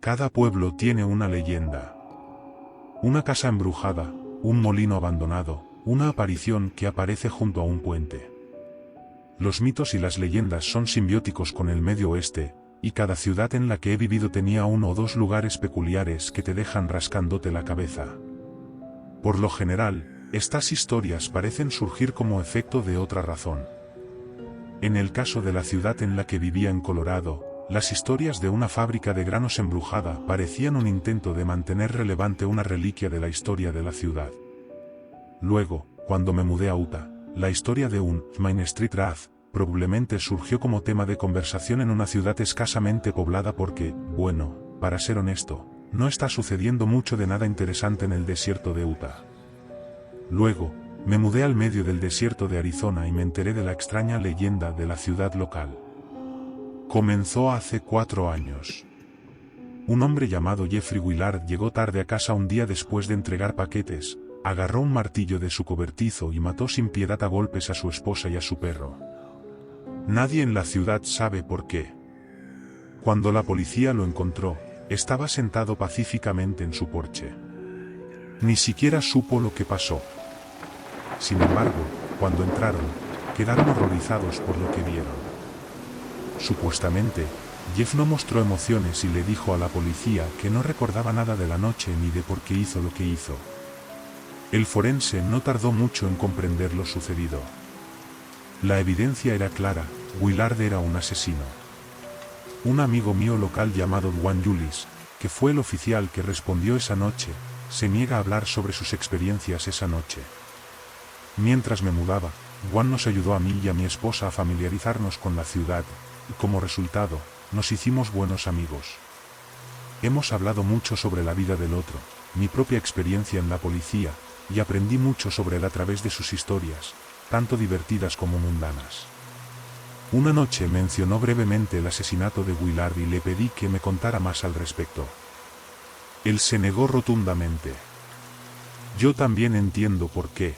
Cada pueblo tiene una leyenda. Una casa embrujada, un molino abandonado, una aparición que aparece junto a un puente. Los mitos y las leyendas son simbióticos con el Medio Oeste, y cada ciudad en la que he vivido tenía uno o dos lugares peculiares que te dejan rascándote la cabeza. Por lo general, estas historias parecen surgir como efecto de otra razón. En el caso de la ciudad en la que vivía en Colorado, las historias de una fábrica de granos embrujada parecían un intento de mantener relevante una reliquia de la historia de la ciudad. Luego, cuando me mudé a Utah, la historia de un Main Street Wrath probablemente surgió como tema de conversación en una ciudad escasamente poblada porque, bueno, para ser honesto, no está sucediendo mucho de nada interesante en el desierto de Utah. Luego, me mudé al medio del desierto de Arizona y me enteré de la extraña leyenda de la ciudad local. Comenzó hace 4 años. Un hombre llamado Jeffrey Willard llegó tarde a casa un día después de entregar paquetes, agarró un martillo de su cobertizo y mató sin piedad a golpes a su esposa y a su perro. Nadie en la ciudad sabe por qué. Cuando la policía lo encontró, estaba sentado pacíficamente en su porche. Ni siquiera supo lo que pasó. Sin embargo, cuando entraron, quedaron horrorizados por lo que vieron. Supuestamente, Jeff no mostró emociones y le dijo a la policía que no recordaba nada de la noche ni de por qué hizo lo que hizo. El forense no tardó mucho en comprender lo sucedido. La evidencia era clara, Willard era un asesino. Un amigo mío local llamado Juan Julis, que fue el oficial que respondió esa noche, se niega a hablar sobre sus experiencias esa noche. Mientras me mudaba, Juan nos ayudó a mí y a mi esposa a familiarizarnos con la ciudad, y como resultado, nos hicimos buenos amigos. Hemos hablado mucho sobre la vida del otro, mi propia experiencia en la policía, y aprendí mucho sobre él a través de sus historias, tanto divertidas como mundanas. Una noche mencionó brevemente el asesinato de Willard y le pedí que me contara más al respecto. Él se negó rotundamente. Yo también entiendo por qué.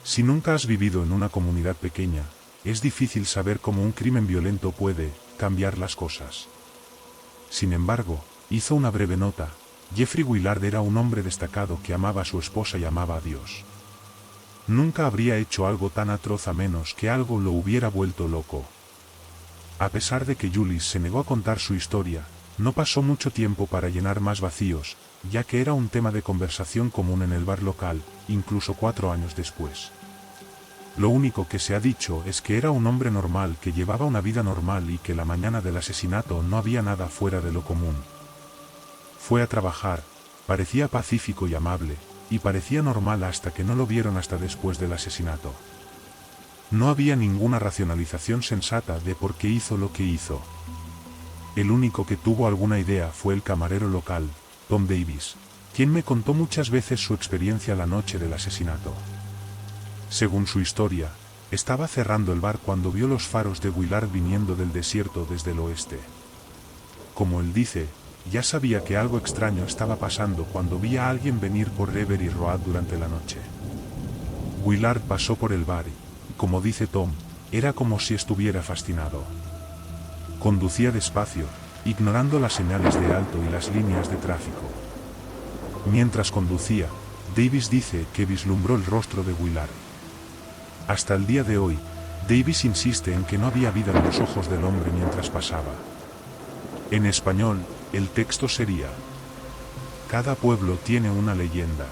Si nunca has vivido en una comunidad pequeña, es difícil saber cómo un crimen violento puede cambiar las cosas. Sin embargo, hizo una breve nota. Jeffrey Willard era un hombre destacado que amaba a su esposa y amaba a Dios. Nunca habría hecho algo tan atroz a menos que algo lo hubiera vuelto loco. A pesar de que Julis se negó a contar su historia, no pasó mucho tiempo para llenar más vacíos, ya que era un tema de conversación común en el bar local, incluso 4 años después. Lo único que se ha dicho es que era un hombre normal que llevaba una vida normal y que la mañana del asesinato no había nada fuera de lo común. Fue a trabajar, parecía pacífico y amable, y parecía normal hasta que no lo vieron hasta después del asesinato. No había ninguna racionalización sensata de por qué hizo lo que hizo. El único que tuvo alguna idea fue el camarero local, Tom Davis, quien me contó muchas veces su experiencia la noche del asesinato. Según su historia, estaba cerrando el bar cuando vio los faros de Willard viniendo del desierto desde el oeste. Como él dice, ya sabía que algo extraño estaba pasando cuando vi a alguien venir por Reverie Road durante la noche. Willard pasó por el bar y, como dice Tom, era como si estuviera fascinado. Conducía despacio, ignorando las señales de alto y las líneas de tráfico. Mientras conducía, Davis dice que vislumbró el rostro de Willard. Hasta el día de hoy, Davis insiste en que no había vida en los ojos del hombre mientras pasaba. En español, el texto sería: cada pueblo tiene una leyenda.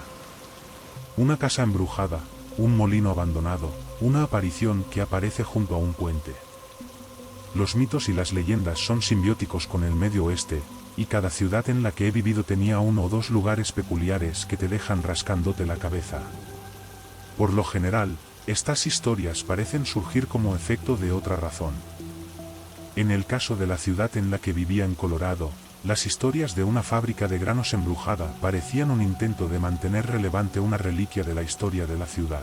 Una casa embrujada, un molino abandonado, una aparición que aparece junto a un puente. Los mitos y las leyendas son simbióticos con el Medio Oeste, y cada ciudad en la que he vivido tenía uno o dos lugares peculiares que te dejan rascándote la cabeza. Por lo general, estas historias parecen surgir como efecto de otra razón. En el caso de la ciudad en la que vivía en Colorado, las historias de una fábrica de granos embrujada parecían un intento de mantener relevante una reliquia de la historia de la ciudad.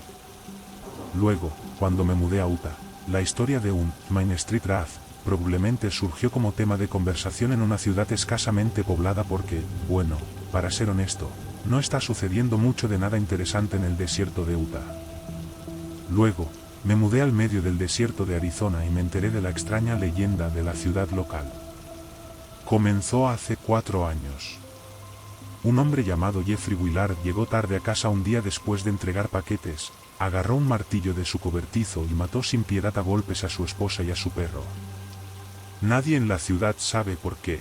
Luego, cuando me mudé a Utah, la historia de un Main Street Wrath probablemente surgió como tema de conversación en una ciudad escasamente poblada porque, bueno, para ser honesto, no está sucediendo mucho de nada interesante en el desierto de Utah. Luego, me mudé al medio del desierto de Arizona y me enteré de la extraña leyenda de la ciudad local. Comenzó hace 4 años. Un hombre llamado Jeffrey Willard llegó tarde a casa un día después de entregar paquetes, agarró un martillo de su cobertizo y mató sin piedad a golpes a su esposa y a su perro. Nadie en la ciudad sabe por qué.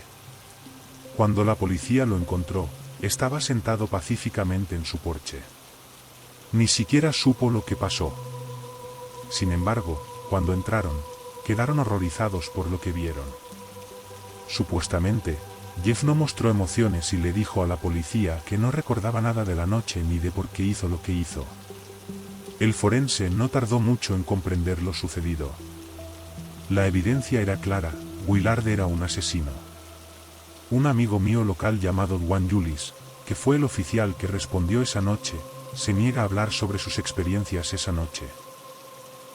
Cuando la policía lo encontró, estaba sentado pacíficamente en su porche. Ni siquiera supo lo que pasó. Sin embargo, cuando entraron, quedaron horrorizados por lo que vieron. Supuestamente, Jeff no mostró emociones y le dijo a la policía que no recordaba nada de la noche ni de por qué hizo lo que hizo. El forense no tardó mucho en comprender lo sucedido. La evidencia era clara, Willard era un asesino. Un amigo mío local llamado Juan Julis, que fue el oficial que respondió esa noche, se niega a hablar sobre sus experiencias esa noche.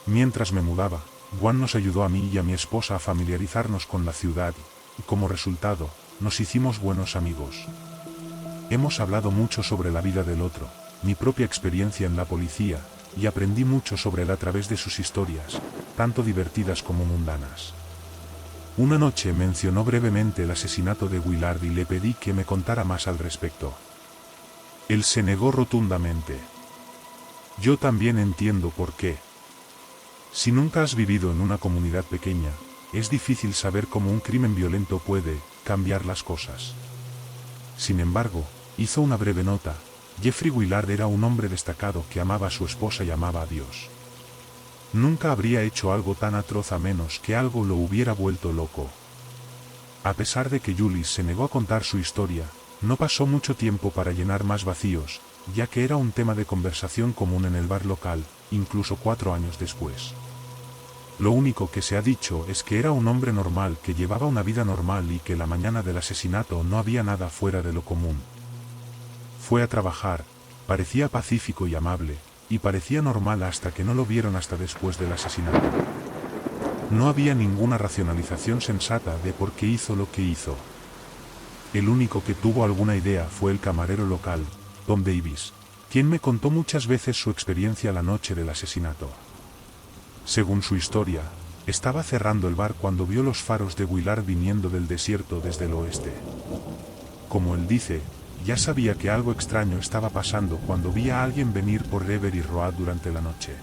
Mientras me mudaba, Juan nos ayudó a mí y a mi esposa a familiarizarnos con la ciudad, y como resultado, nos hicimos buenos amigos. Hemos hablado mucho sobre la vida del otro, mi propia experiencia en la policía, y aprendí mucho sobre él a través de sus historias, tanto divertidas como mundanas. Una noche mencionó brevemente el asesinato de Willard y le pedí que me contara más al respecto. Él se negó rotundamente. Yo también entiendo por qué. Si nunca has vivido en una comunidad pequeña, es difícil saber cómo un crimen violento puede cambiar las cosas. Sin embargo, hizo una breve nota. Jeffrey Willard era un hombre destacado que amaba a su esposa y amaba a Dios. Nunca habría hecho algo tan atroz a menos que algo lo hubiera vuelto loco. A pesar de que Julis se negó a contar su historia, no pasó mucho tiempo para llenar más vacíos, ya que era un tema de conversación común en el bar local, incluso 4 años después. Lo único que se ha dicho es que era un hombre normal que llevaba una vida normal y que la mañana del asesinato no había nada fuera de lo común. Fue a trabajar, parecía pacífico y amable, y parecía normal hasta que no lo vieron hasta después del asesinato. No había ninguna racionalización sensata de por qué hizo lo que hizo. El único que tuvo alguna idea fue el camarero local, Tom Davis, quien me contó muchas veces su experiencia la noche del asesinato. Según su historia, estaba cerrando el bar cuando vio los faros de Willard viniendo del desierto desde el oeste. Como él dice, ya sabía que algo extraño estaba pasando cuando vi a alguien venir por Reverie Road durante la noche.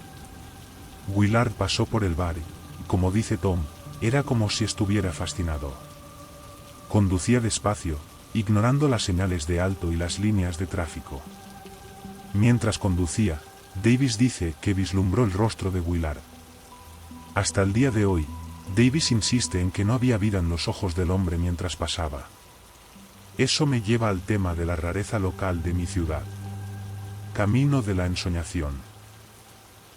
Willard pasó por el bar y, como dice Tom, era como si estuviera fascinado. Conducía despacio, ignorando las señales de alto y las líneas de tráfico. Mientras conducía, Davis dice que vislumbró el rostro de Willard. Hasta el día de hoy, Davis insiste en que no había vida en los ojos del hombre mientras pasaba. Eso me lleva al tema de la rareza local de mi ciudad. Camino de la Ensoñación.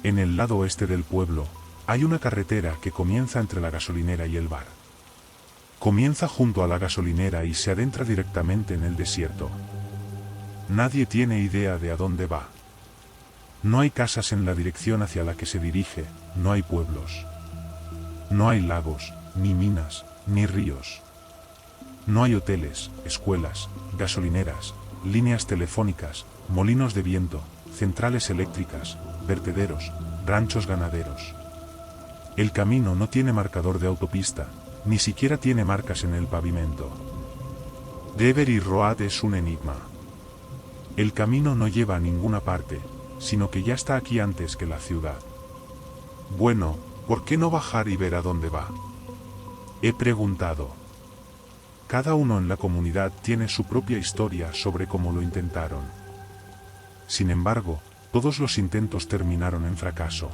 En el lado oeste del pueblo, hay una carretera que comienza entre la gasolinera y el bar. Comienza junto a la gasolinera y se adentra directamente en el desierto. Nadie tiene idea de a dónde va. No hay casas en la dirección hacia la que se dirige, no hay pueblos. No hay lagos, ni minas, ni ríos. No hay hoteles, escuelas, gasolineras, líneas telefónicas, molinos de viento, centrales eléctricas, vertederos, ranchos ganaderos. El camino no tiene marcador de autopista, ni siquiera tiene marcas en el pavimento. Reverie Road es un enigma. El camino no lleva a ninguna parte, sino que ya está aquí antes que la ciudad. Bueno, ¿por qué no bajar y ver a dónde va? He preguntado. Cada uno en la comunidad tiene su propia historia sobre cómo lo intentaron. Sin embargo, todos los intentos terminaron en fracaso.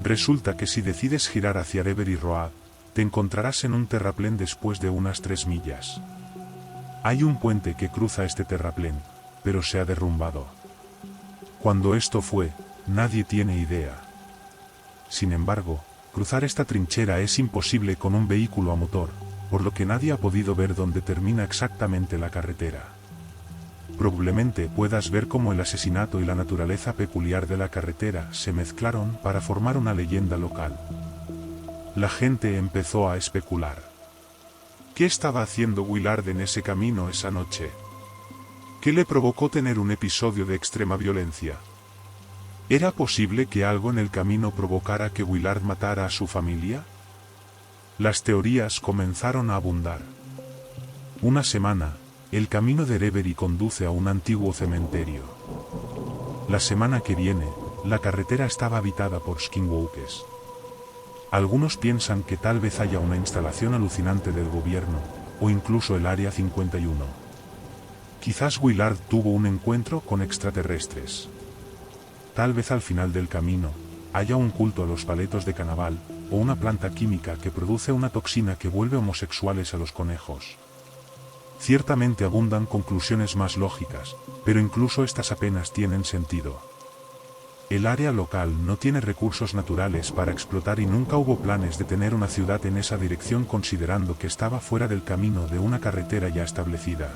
Resulta que si decides girar hacia Reverie Road, te encontrarás en un terraplén después de unas 3 millas. Hay un puente que cruza este terraplén, pero se ha derrumbado. Cuando esto fue, nadie tiene idea. Sin embargo, cruzar esta trinchera es imposible con un vehículo a motor, por lo que nadie ha podido ver dónde termina exactamente la carretera. Probablemente puedas ver cómo el asesinato y la naturaleza peculiar de la carretera se mezclaron para formar una leyenda local. La gente empezó a especular. ¿Qué estaba haciendo Willard en ese camino esa noche? ¿Qué le provocó tener un episodio de extrema violencia? ¿Era posible que algo en el camino provocara que Willard matara a su familia? Las teorías comenzaron a abundar. Una semana, el camino de Reverie conduce a un antiguo cementerio. La semana que viene, la carretera estaba habitada por skinwalkers. Algunos piensan que tal vez haya una instalación alucinante del gobierno, o incluso el Área 51. Quizás Willard tuvo un encuentro con extraterrestres. Tal vez al final del camino, haya un culto a los paletos de Canaval, o una planta química que produce una toxina que vuelve homosexuales a los conejos. Ciertamente abundan conclusiones más lógicas, pero incluso estas apenas tienen sentido. El área local no tiene recursos naturales para explotar y nunca hubo planes de tener una ciudad en esa dirección considerando que estaba fuera del camino de una carretera ya establecida.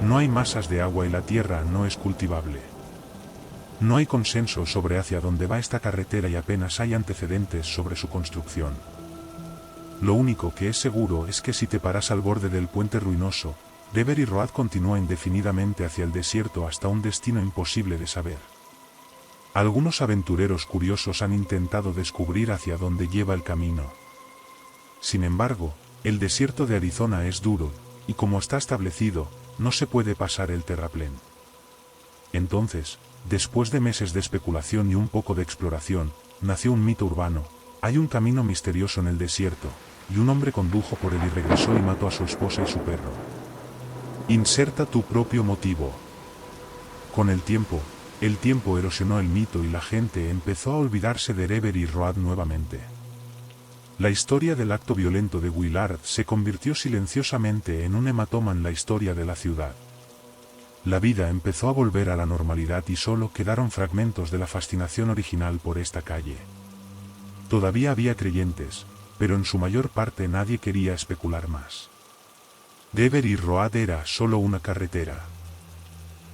No hay masas de agua y la tierra no es cultivable. No hay consenso sobre hacia dónde va esta carretera y apenas hay antecedentes sobre su construcción. Lo único que es seguro es que si te paras al borde del puente ruinoso, Reverie Road continúa indefinidamente hacia el desierto hasta un destino imposible de saber. Algunos aventureros curiosos han intentado descubrir hacia dónde lleva el camino. Sin embargo, el desierto de Arizona es duro, y como está establecido, no se puede pasar el terraplén. Entonces, después de meses de especulación y un poco de exploración, nació un mito urbano: hay un camino misterioso en el desierto, y un hombre condujo por él y regresó y mató a su esposa y su perro. Inserta tu propio motivo. Con el tiempo erosionó el mito y la gente empezó a olvidarse de Reverie Road nuevamente. La historia del acto violento de Willard se convirtió silenciosamente en un hematoma en la historia de la ciudad. La vida empezó a volver a la normalidad y solo quedaron fragmentos de la fascinación original por esta calle. Todavía había creyentes, pero en su mayor parte nadie quería especular más. Reverie Road era solo una carretera.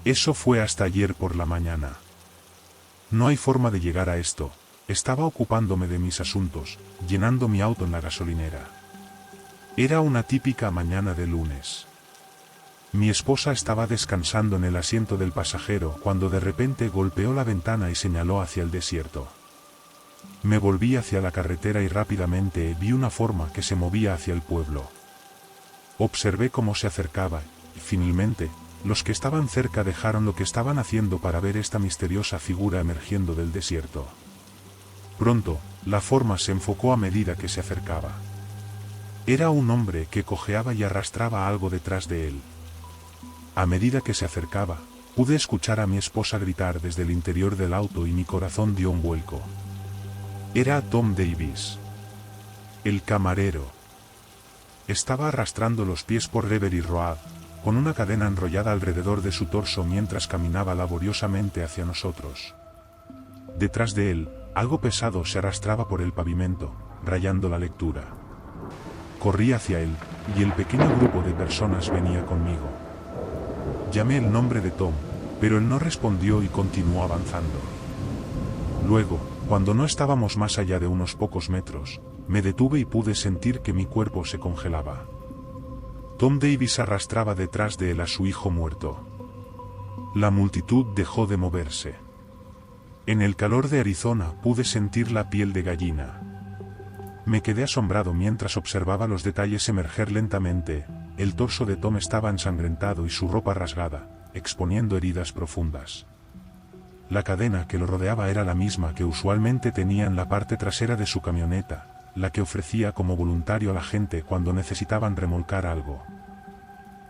Eso fue hasta ayer por la mañana. No hay forma de llegar a esto. Estaba ocupándome de mis asuntos, llenando mi auto en la gasolinera. Era una típica mañana de lunes. Mi esposa estaba descansando en el asiento del pasajero cuando de repente golpeó la ventana y señaló hacia el desierto. Me volví hacia la carretera y rápidamente vi una forma que se movía hacia el pueblo. Observé cómo se acercaba, y finalmente, los que estaban cerca dejaron lo que estaban haciendo para ver esta misteriosa figura emergiendo del desierto. Pronto, la forma se enfocó a medida que se acercaba. Era un hombre que cojeaba y arrastraba algo detrás de él. A medida que se acercaba, pude escuchar a mi esposa gritar desde el interior del auto y mi corazón dio un vuelco. Era Tom Davis. El camarero. Estaba arrastrando los pies por Reverie Road, con una cadena enrollada alrededor de su torso mientras caminaba laboriosamente hacia nosotros. Detrás de él, algo pesado se arrastraba por el pavimento, rayando la lectura. Corrí hacia él, y el pequeño grupo de personas venía conmigo. Llamé el nombre de Tom, pero él no respondió y continuó avanzando. Luego, cuando no estábamos más allá de unos pocos metros, me detuve y pude sentir que mi cuerpo se congelaba. Tom Davis arrastraba detrás de él a su hijo muerto. La multitud dejó de moverse. En el calor de Arizona pude sentir la piel de gallina. Me quedé asombrado mientras observaba los detalles emerger lentamente. El torso de Tom estaba ensangrentado y su ropa rasgada, exponiendo heridas profundas. La cadena que lo rodeaba era la misma que usualmente tenía en la parte trasera de su camioneta, la que ofrecía como voluntario a la gente cuando necesitaban remolcar algo.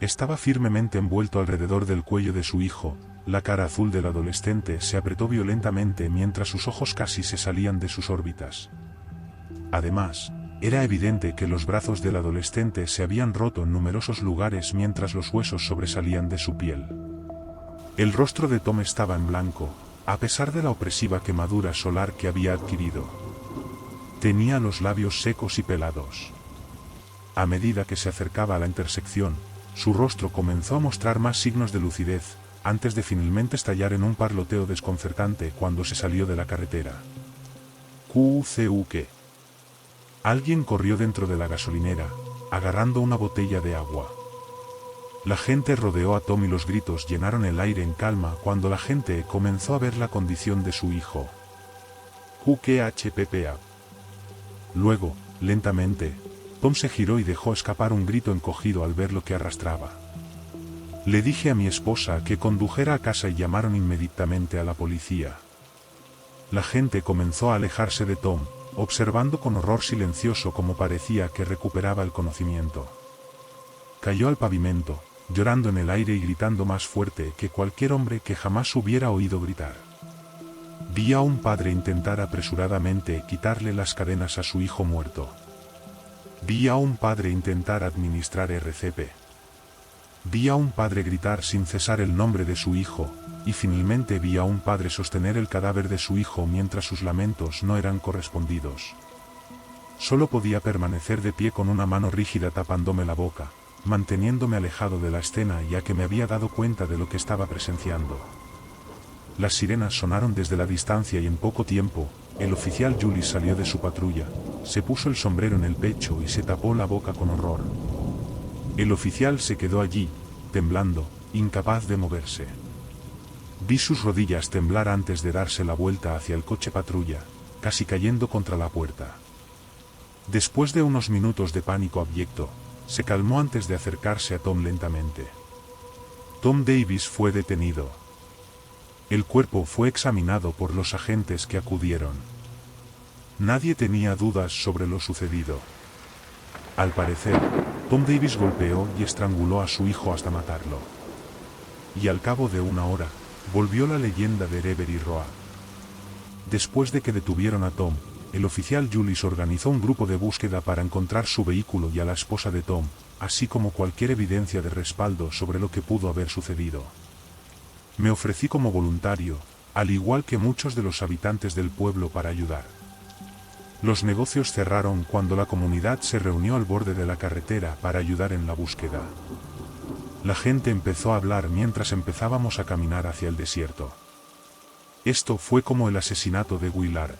Estaba firmemente envuelto alrededor del cuello de su hijo. La cara azul del adolescente se apretó violentamente mientras sus ojos casi se salían de sus órbitas. Además, era evidente que los brazos del adolescente se habían roto en numerosos lugares mientras los huesos sobresalían de su piel. El rostro de Tom estaba en blanco, a pesar de la opresiva quemadura solar que había adquirido. Tenía los labios secos y pelados. A medida que se acercaba a la intersección, su rostro comenzó a mostrar más signos de lucidez, antes de finalmente estallar en un parloteo desconcertante cuando se salió de la carretera. QCUQ. Alguien corrió dentro de la gasolinera, agarrando una botella de agua. La gente rodeó a Tom y los gritos llenaron el aire en calma cuando la gente comenzó a ver la condición de su hijo. QQHPPA. Luego, lentamente, Tom se giró y dejó escapar un grito encogido al ver lo que arrastraba. Le dije a mi esposa que condujera a casa y llamaron inmediatamente a la policía. La gente comenzó a alejarse de Tom, observando con horror silencioso cómo parecía que recuperaba el conocimiento. Cayó al pavimento, llorando en el aire y gritando más fuerte que cualquier hombre que jamás hubiera oído gritar. Vi a un padre intentar apresuradamente quitarle las cadenas a su hijo muerto. Vi a un padre intentar administrar RCP. Vi a un padre gritar sin cesar el nombre de su hijo, y finalmente vi a un padre sostener el cadáver de su hijo mientras sus lamentos no eran correspondidos. Solo podía permanecer de pie con una mano rígida tapándome la boca, manteniéndome alejado de la escena ya que me había dado cuenta de lo que estaba presenciando. Las sirenas sonaron desde la distancia y en poco tiempo, el oficial Julius salió de su patrulla, se puso el sombrero en el pecho y se tapó la boca con horror. El oficial se quedó allí, temblando, incapaz de moverse. Vi sus rodillas temblar antes de darse la vuelta hacia el coche patrulla, casi cayendo contra la puerta. Después de unos minutos de pánico abyecto, se calmó antes de acercarse a Tom lentamente. Tom Davis fue detenido. El cuerpo fue examinado por los agentes que acudieron. Nadie tenía dudas sobre lo sucedido. Al parecer, Tom Davis golpeó y estranguló a su hijo hasta matarlo. Y al cabo de una hora, volvió la leyenda de Reverie Road. Después de que detuvieron a Tom, el oficial Julius organizó un grupo de búsqueda para encontrar su vehículo y a la esposa de Tom, así como cualquier evidencia de respaldo sobre lo que pudo haber sucedido. Me ofrecí como voluntario, al igual que muchos de los habitantes del pueblo para ayudar. Los negocios cerraron cuando la comunidad se reunió al borde de la carretera para ayudar en la búsqueda. La gente empezó a hablar mientras empezábamos a caminar hacia el desierto. Esto fue como el asesinato de Willard.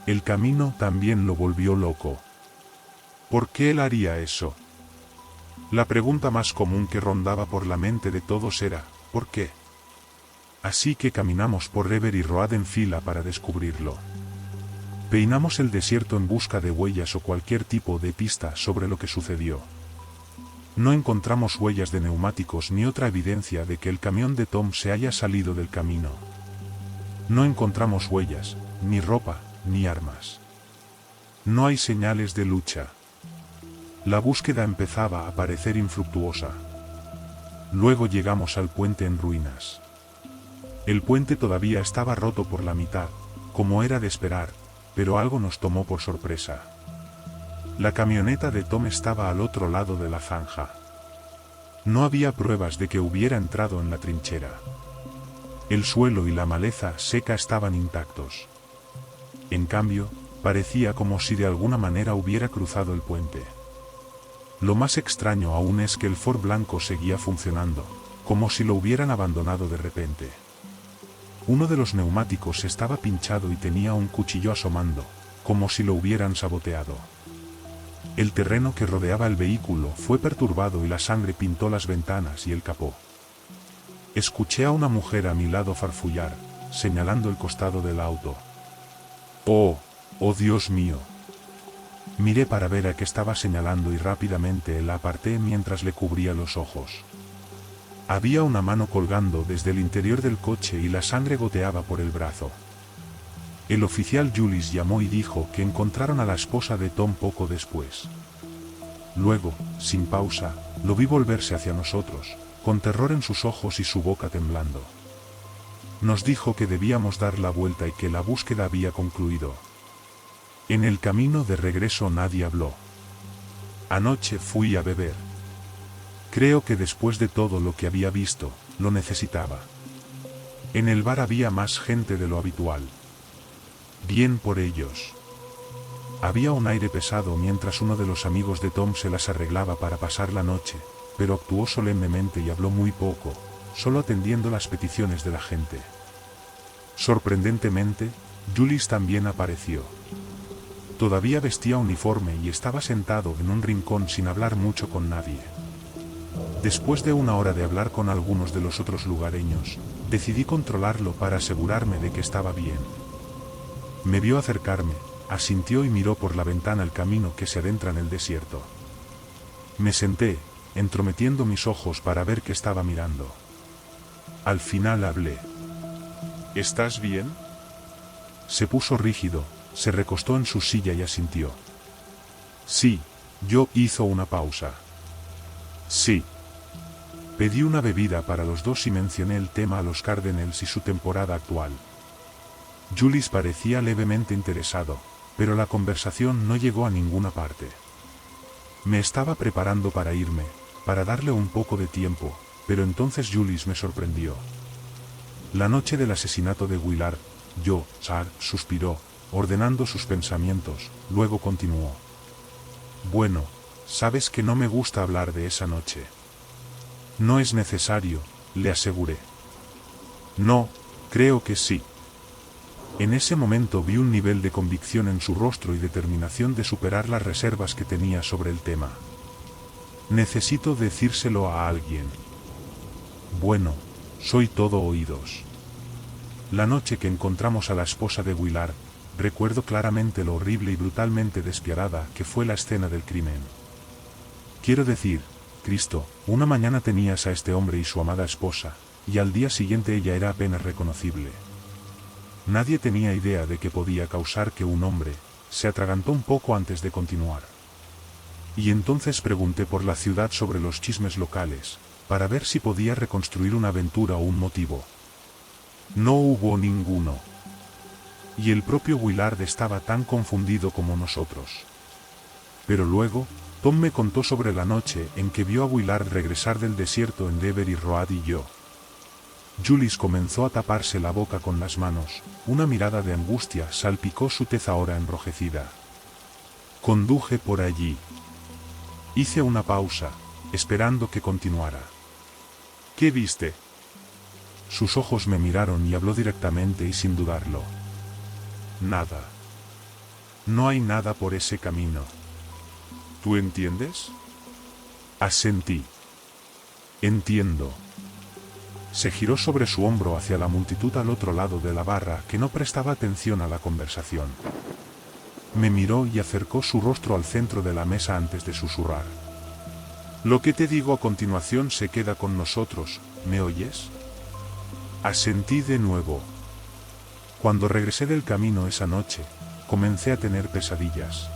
El camino también lo volvió loco. ¿Por qué él haría eso? La pregunta más común que rondaba por la mente de todos era, ¿por qué? Así que caminamos por Reverie Road en fila para descubrirlo. Peinamos el desierto en busca de huellas o cualquier tipo de pista sobre lo que sucedió. No encontramos huellas de neumáticos ni otra evidencia de que el camión de Tom se haya salido del camino. No encontramos huellas, ni ropa, ni armas. No hay señales de lucha. La búsqueda empezaba a parecer infructuosa. Luego llegamos al puente en ruinas. El puente todavía estaba roto por la mitad, como era de esperar, pero algo nos tomó por sorpresa. La camioneta de Tom estaba al otro lado de la zanja. No había pruebas de que hubiera entrado en la trinchera. El suelo y la maleza seca estaban intactos. En cambio, parecía como si de alguna manera hubiera cruzado el puente. Lo más extraño aún es que el Ford blanco seguía funcionando, como si lo hubieran abandonado de repente. Uno de los neumáticos estaba pinchado y tenía un cuchillo asomando, como si lo hubieran saboteado. El terreno que rodeaba el vehículo fue perturbado y la sangre pintó las ventanas y el capó. Escuché a una mujer a mi lado farfullar, señalando el costado del auto. ¡Oh, oh Dios mío! Miré para ver a qué estaba señalando y rápidamente la aparté mientras le cubría los ojos. Había una mano colgando desde el interior del coche y la sangre goteaba por el brazo. El oficial Julius llamó y dijo que encontraron a la esposa de Tom poco después. Luego, sin pausa, lo vi volverse hacia nosotros, con terror en sus ojos y su boca temblando. Nos dijo que debíamos dar la vuelta y que la búsqueda había concluido. En el camino de regreso nadie habló. Anoche fui a beber. Creo que después de todo lo que había visto, lo necesitaba. En el bar había más gente de lo habitual. Bien por ellos. Había un aire pesado mientras uno de los amigos de Tom se las arreglaba para pasar la noche, pero actuó solemnemente y habló muy poco, solo atendiendo las peticiones de la gente. Sorprendentemente, Julius también apareció. Todavía vestía uniforme y estaba sentado en un rincón sin hablar mucho con nadie. Después de una hora de hablar con algunos de los otros lugareños, decidí controlarlo para asegurarme de que estaba bien. Me vio acercarme, asintió y miró por la ventana el camino que se adentra en el desierto. Me senté, entrometiendo mis ojos para ver qué estaba mirando. Al final hablé. ¿Estás bien? Se puso rígido, se recostó en su silla y asintió. Sí, yo hizo una pausa. Sí. Pedí una bebida para los dos y mencioné el tema a los Cardinals y su temporada actual. Julius parecía levemente interesado, pero la conversación no llegó a ninguna parte. Me estaba preparando para irme, para darle un poco de tiempo, pero entonces Julius me sorprendió. La noche del asesinato de Willard, suspiró, ordenando sus pensamientos, luego continuó. Bueno, sabes que no me gusta hablar de esa noche. No es necesario, le aseguré. No, creo que sí. En ese momento vi un nivel de convicción en su rostro y determinación de superar las reservas que tenía sobre el tema. Necesito decírselo a alguien. Bueno, soy todo oídos. La noche que encontramos a la esposa de Willard, recuerdo claramente lo horrible y brutalmente despiadada que fue la escena del crimen. Quiero decir, Cristo, una mañana tenías a este hombre y su amada esposa, y al día siguiente ella era apenas reconocible. Nadie tenía idea de que podía causar que un hombre se atragantó un poco antes de continuar. Y entonces pregunté por la ciudad sobre los chismes locales, para ver si podía reconstruir una aventura o un motivo. No hubo ninguno. Y el propio Willard estaba tan confundido como nosotros. Pero luego, Tom me contó sobre la noche en que vio a Willard regresar del desierto en Dever y Road y yo. Julius comenzó a taparse la boca con las manos, una mirada de angustia salpicó su tez ahora enrojecida. Conduje por allí. Hice una pausa, esperando que continuara. ¿Qué viste? Sus ojos me miraron y habló directamente y sin dudarlo. Nada. No hay nada por ese camino. ¿Tú entiendes? Asentí. Entiendo. Se giró sobre su hombro hacia la multitud al otro lado de la barra que no prestaba atención a la conversación. Me miró y acercó su rostro al centro de la mesa antes de susurrar. Lo que te digo a continuación se queda con nosotros, ¿me oyes? Asentí de nuevo. Cuando regresé del camino esa noche, comencé a tener pesadillas.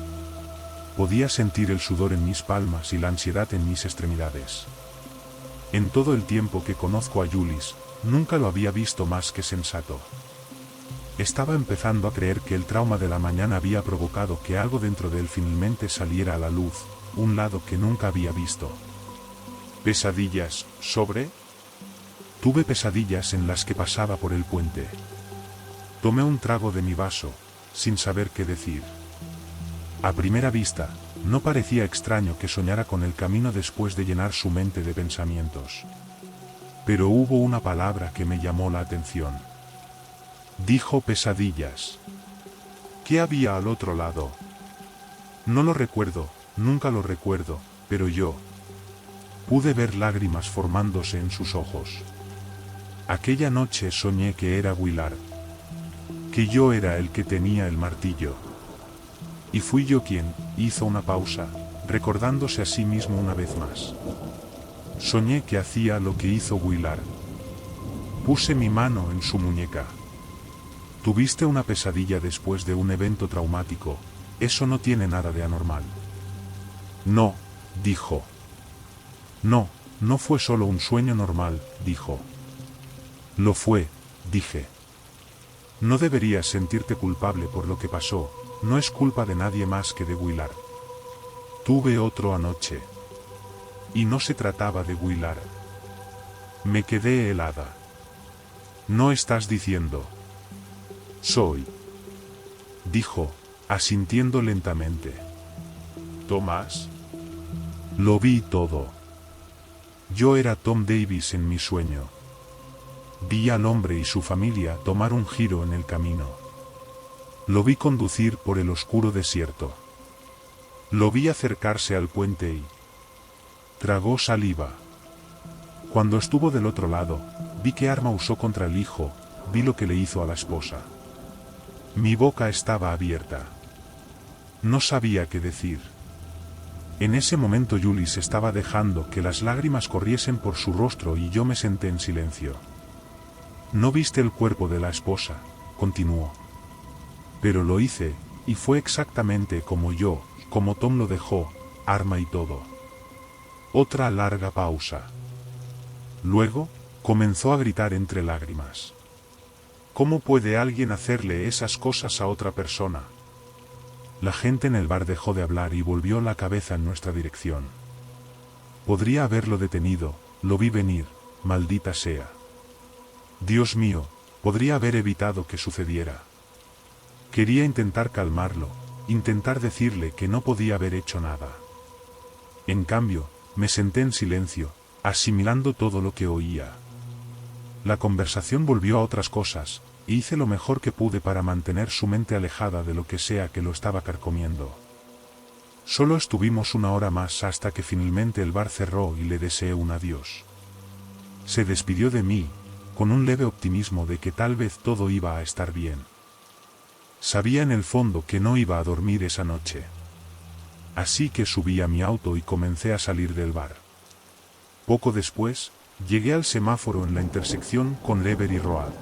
Podía sentir el sudor en mis palmas y la ansiedad en mis extremidades. En todo el tiempo que conozco a Julius, nunca lo había visto más que sensato. Estaba empezando a creer que el trauma de la mañana había provocado que algo dentro de él finalmente saliera a la luz, un lado que nunca había visto. ¿Pesadillas sobre? Tuve pesadillas en las que pasaba por el puente. Tomé un trago de mi vaso, sin saber qué decir. A primera vista, no parecía extraño que soñara con el camino después de llenar su mente de pensamientos. Pero hubo una palabra que me llamó la atención. Dijo pesadillas. ¿Qué había al otro lado? No lo recuerdo, nunca lo recuerdo, pero yo pude ver lágrimas formándose en sus ojos. Aquella noche soñé que era Willard. Que yo era el que tenía el martillo. Y fui yo quien hizo una pausa, recordándose a sí mismo una vez más. Soñé que hacía lo que hizo Willard. Puse mi mano en su muñeca. ¿Tuviste una pesadilla después de un evento traumático? Eso no tiene nada de anormal. No, dijo. No, no fue solo un sueño normal, dijo. Lo fue, dije. No deberías sentirte culpable por lo que pasó, no es culpa de nadie más que de Willard. Tuve otro anoche. Y no se trataba de Willard. Me quedé helada. No estás diciendo. Soy. Dijo, asintiendo lentamente. ¿Tomás? Lo vi todo. Yo era Tom Davis en mi sueño. Vi al hombre y su familia tomar un giro en el camino. Lo vi conducir por el oscuro desierto. Lo vi acercarse al puente y tragó saliva. Cuando estuvo del otro lado, vi qué arma usó contra el hijo, vi lo que le hizo a la esposa. Mi boca estaba abierta. No sabía qué decir. En ese momento Julis estaba dejando que las lágrimas corriesen por su rostro y yo me senté en silencio. No viste el cuerpo de la esposa, continuó. Pero lo hice, y fue exactamente como Tom lo dejó, arma y todo. Otra larga pausa. Luego, comenzó a gritar entre lágrimas. ¿Cómo puede alguien hacerle esas cosas a otra persona? La gente en el bar dejó de hablar y volvió la cabeza en nuestra dirección. Podría haberlo detenido, lo vi venir, maldita sea. Dios mío, podría haber evitado que sucediera. Quería intentar calmarlo, intentar decirle que no podía haber hecho nada. En cambio, me senté en silencio, asimilando todo lo que oía. La conversación volvió a otras cosas, e hice lo mejor que pude para mantener su mente alejada de lo que sea que lo estaba carcomiendo. Solo estuvimos una hora más hasta que finalmente el bar cerró y le deseé un adiós. Se despidió de mí, con un leve optimismo de que tal vez todo iba a estar bien. Sabía en el fondo que no iba a dormir esa noche. Así que subí a mi auto y comencé a salir del bar. Poco después, llegué al semáforo en la intersección con Lever y Road.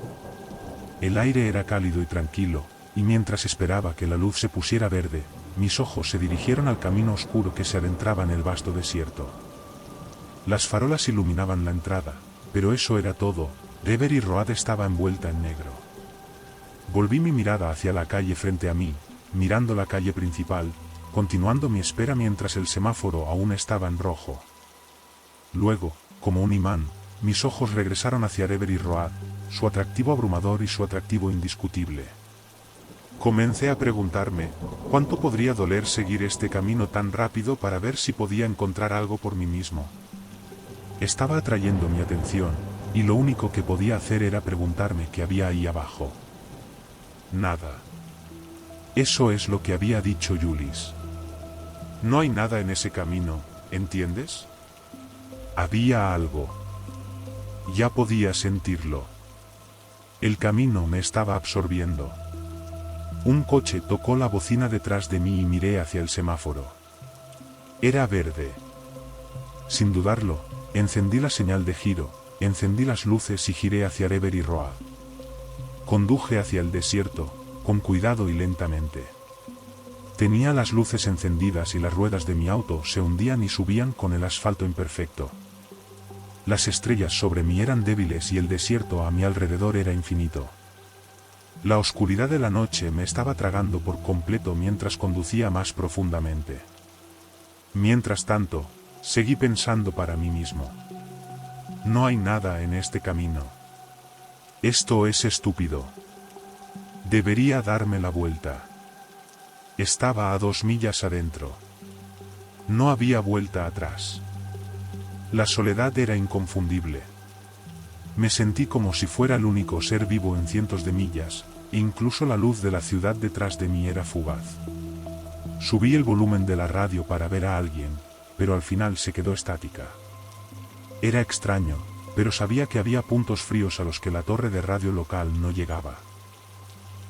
El aire era cálido y tranquilo, y mientras esperaba que la luz se pusiera verde, mis ojos se dirigieron al camino oscuro que se adentraba en el vasto desierto. Las farolas iluminaban la entrada, pero eso era todo. Lever y Road estaba envuelta en negro. Volví mi mirada hacia la calle frente a mí, mirando la calle principal, continuando mi espera mientras el semáforo aún estaba en rojo. Luego, como un imán, mis ojos regresaron hacia Lever y Road, su atractivo abrumador y su atractivo indiscutible. Comencé a preguntarme, ¿cuánto podría doler seguir este camino tan rápido para ver si podía encontrar algo por mí mismo? Estaba atrayendo mi atención, y lo único que podía hacer era preguntarme qué había ahí abajo. Nada. Eso es lo que había dicho Julis. No hay nada en ese camino, ¿entiendes? Había algo. Ya podía sentirlo. El camino me estaba absorbiendo. Un coche tocó la bocina detrás de mí y miré hacia el semáforo. Era verde. Sin dudarlo, encendí la señal de giro, encendí las luces y giré hacia Lever y Road. Conduje hacia el desierto, con cuidado y lentamente. Tenía las luces encendidas y las ruedas de mi auto se hundían y subían con el asfalto imperfecto. Las estrellas sobre mí eran débiles y el desierto a mi alrededor era infinito. La oscuridad de la noche me estaba tragando por completo mientras conducía más profundamente. Mientras tanto, seguí pensando para mí mismo. No hay nada en este camino. Esto es estúpido. Debería darme la vuelta. Estaba a 2 millas adentro. No había vuelta atrás. La soledad era inconfundible. Me sentí como si fuera el único ser vivo en cientos de millas, e incluso la luz de la ciudad detrás de mí era fugaz. Subí el volumen de la radio para ver a alguien, pero al final se quedó estática. Era extraño, pero sabía que había puntos fríos a los que la torre de radio local no llegaba.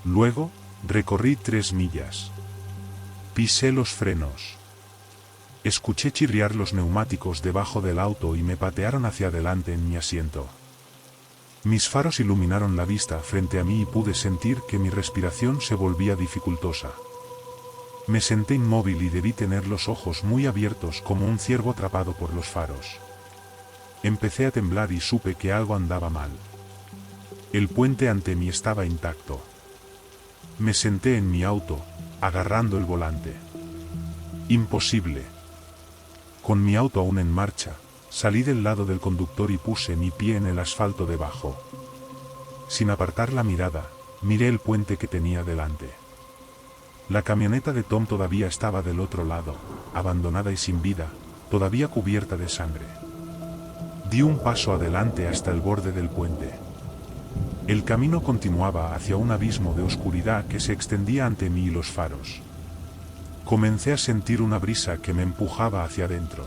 Luego, recorrí 3 millas. Pisé los frenos. Escuché chirriar los neumáticos debajo del auto y me patearon hacia adelante en mi asiento. Mis faros iluminaron la vista frente a mí y pude sentir que mi respiración se volvía dificultosa. Me senté inmóvil y debí tener los ojos muy abiertos como un ciervo atrapado por los faros. Empecé a temblar y supe que algo andaba mal. El puente ante mí estaba intacto. Me senté en mi auto, agarrando el volante. Imposible. Con mi auto aún en marcha, salí del lado del conductor y puse mi pie en el asfalto debajo. Sin apartar la mirada, miré el puente que tenía delante. La camioneta de Tom todavía estaba del otro lado, abandonada y sin vida, todavía cubierta de sangre. Di un paso adelante hasta el borde del puente. El camino continuaba hacia un abismo de oscuridad que se extendía ante mí y los faros. Comencé a sentir una brisa que me empujaba hacia adentro.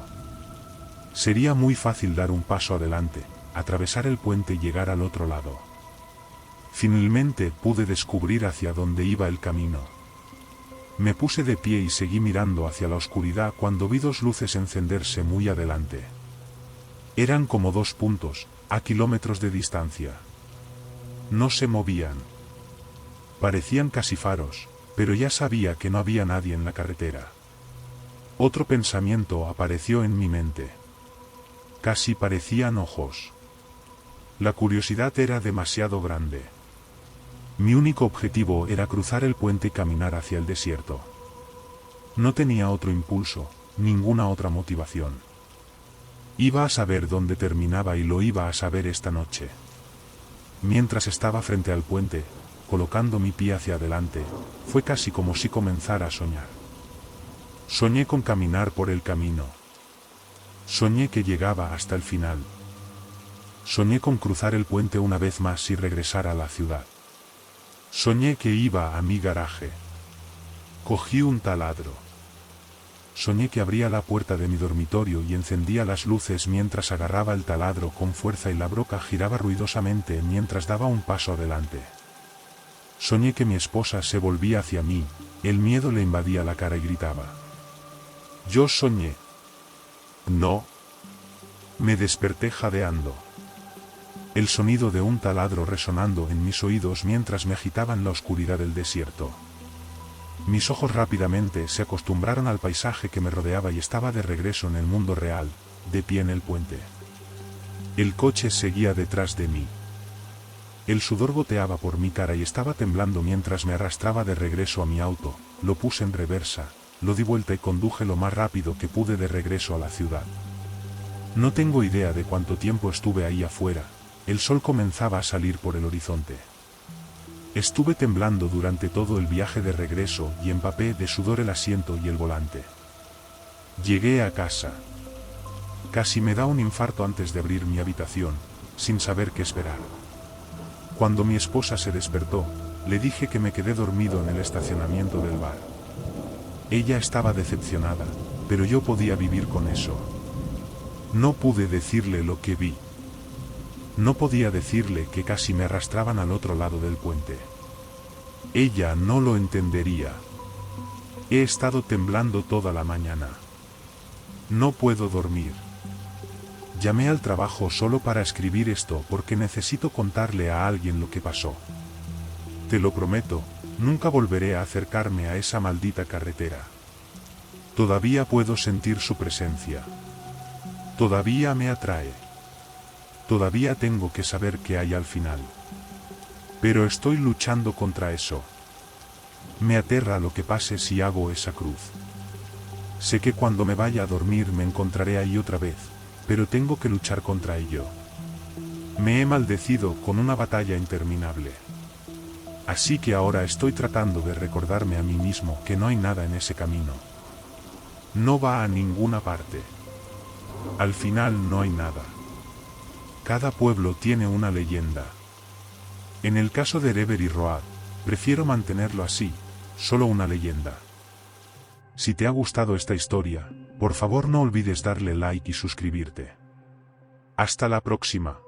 Sería muy fácil dar un paso adelante, atravesar el puente y llegar al otro lado. Finalmente pude descubrir hacia dónde iba el camino. Me puse de pie y seguí mirando hacia la oscuridad cuando vi dos luces encenderse muy adelante. Eran como dos puntos, a kilómetros de distancia. No se movían. Parecían casi faros, pero ya sabía que no había nadie en la carretera. Otro pensamiento apareció en mi mente. Casi parecían ojos. La curiosidad era demasiado grande. Mi único objetivo era cruzar el puente y caminar hacia el desierto. No tenía otro impulso, ninguna otra motivación. Iba a saber dónde terminaba y lo iba a saber esta noche. Mientras estaba frente al puente, colocando mi pie hacia adelante, fue casi como si comenzara a soñar. Soñé con caminar por el camino. Soñé que llegaba hasta el final. Soñé con cruzar el puente una vez más y regresar a la ciudad. Soñé que iba a mi garaje. Cogí un taladro. Soñé que abría la puerta de mi dormitorio y encendía las luces mientras agarraba el taladro con fuerza y la broca giraba ruidosamente mientras daba un paso adelante. Soñé que mi esposa se volvía hacia mí, el miedo le invadía la cara y gritaba. Yo soñé. No. Me desperté jadeando. El sonido de un taladro resonando en mis oídos mientras me agitaba en la oscuridad del desierto. Mis ojos rápidamente se acostumbraron al paisaje que me rodeaba y estaba de regreso en el mundo real, de pie en el puente. El coche seguía detrás de mí. El sudor goteaba por mi cara y estaba temblando mientras me arrastraba de regreso a mi auto, lo puse en reversa, lo di vuelta y conduje lo más rápido que pude de regreso a la ciudad. No tengo idea de cuánto tiempo estuve ahí afuera, el sol comenzaba a salir por el horizonte. Estuve temblando durante todo el viaje de regreso y empapé de sudor el asiento y el volante. Llegué a casa. Casi me da un infarto antes de abrir mi habitación, sin saber qué esperar. Cuando mi esposa se despertó, le dije que me quedé dormido en el estacionamiento del bar. Ella estaba decepcionada, pero yo podía vivir con eso. No pude decirle lo que vi. No podía decirle que casi me arrastraban al otro lado del puente. Ella no lo entendería. He estado temblando toda la mañana. No puedo dormir. Llamé al trabajo solo para escribir esto porque necesito contarle a alguien lo que pasó. Te lo prometo, nunca volveré a acercarme a esa maldita carretera. Todavía puedo sentir su presencia. Todavía me atrae. Todavía tengo que saber qué hay al final. Pero estoy luchando contra eso. Me aterra lo que pase si hago esa cruz. Sé que cuando me vaya a dormir me encontraré ahí otra vez, pero tengo que luchar contra ello. Me he maldecido con una batalla interminable. Así que ahora estoy tratando de recordarme a mí mismo que no hay nada en ese camino. No va a ninguna parte. Al final no hay nada. Cada pueblo tiene una leyenda. En el caso de Reverie Road, prefiero mantenerlo así, solo una leyenda. Si te ha gustado esta historia, por favor no olvides darle like y suscribirte. Hasta la próxima.